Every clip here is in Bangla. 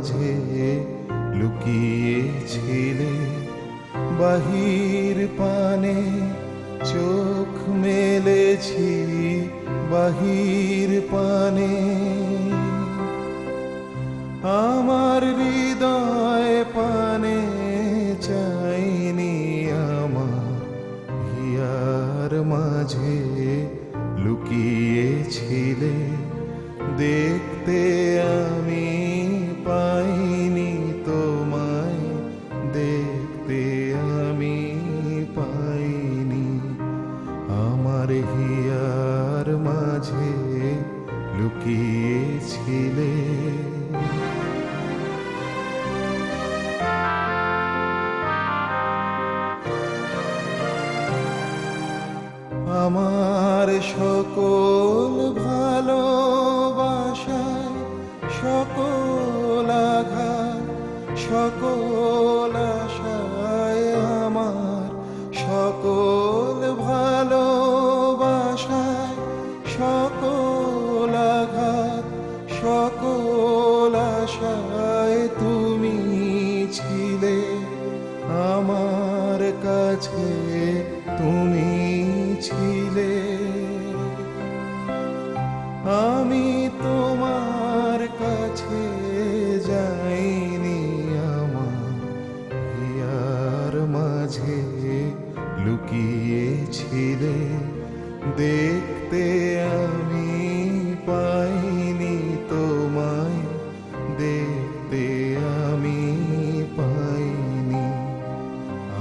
মাঝে লুকিয়েছিলে, বাহির পানে চোখ মেলেছি, বাহির পানে আমার হৃদয় পানে চাইনি, আমার হিয়ার মাঝে লুকিয়েছিলে, দেখতে আমি পাইনি তোমায়, দেখতে আমি পাইনি, আমার হিয়ার মাঝে লুকিয়েছিলে। আমার সকল ভালোবাসায় সকল আঘাত, সকল আশায়, আমার সকল ভালোবাসায় সকল আঘাত, সকল আশায় তুমি ছিলে, আমার কাছে তুমি ছিলে। আমি তোমার কাছে যাইনি, আমার হিয়ার মাঝে লুকিয়েছিলে, দেখতে আমি পাইনি তোমায়, দেখতে আমি পাইনি,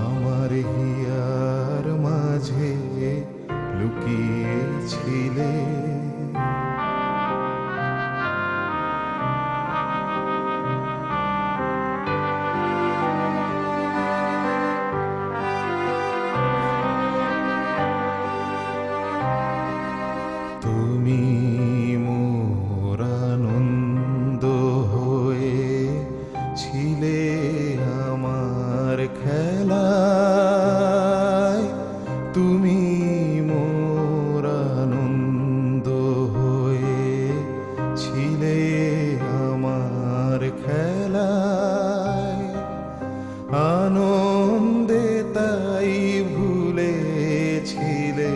আমার হিয়ার মাঝে লুকিয়েছিলে। তুমি মোর আনন্দ হয়ে ছিলে আমার খেলায়, তুমি মোর আনন্দ হয়ে ছিলে আমার খেলায়, আনন্দে তাই ভুলেছিলে,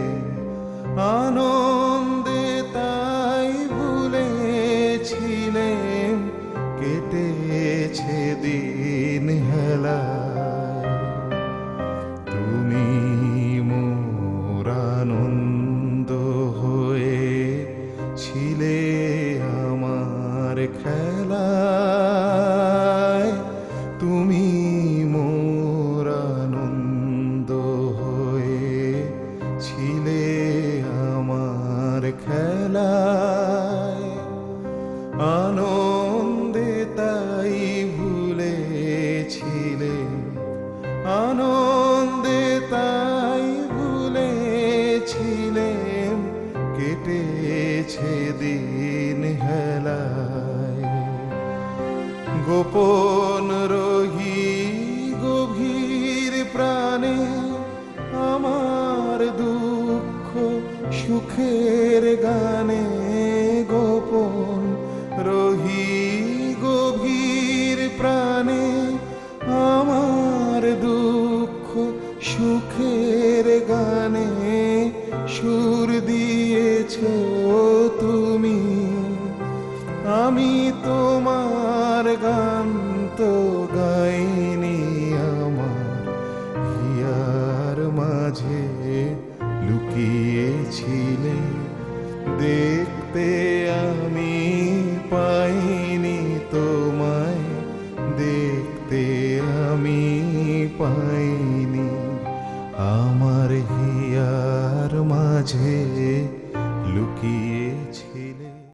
আনন্দে তাই ভুলেছিলেন, কেটেছে দিন হেলায়, তুমি মোর আনন্দ হয়ে ছিলে আমার খেলায়, তুমি মোর আনন্দ হয়ে ছিলে আমার খেলায়, আনন্দে তাই ভুলেছিলে, আনন্দে তাই ভুলেছিলেন, কেটেছে দিন হেলায়, গোপন রহি গভীর প্রাণে আমার দুঃখ সুখের গানে, গোপন রহি গভীর প্রাণে আমার দুঃখ সুখের গানে, সুর দিয়েছ তুমি, আমি তোমার গান তো গাইনি, আমার হিয়ার মাঝে লুকিয়েছিলে, দেখতে আমি পাইনি তোমায়, দেখতে আমি পাইনি, আমার হিয়ার মাঝে লুকিয়ে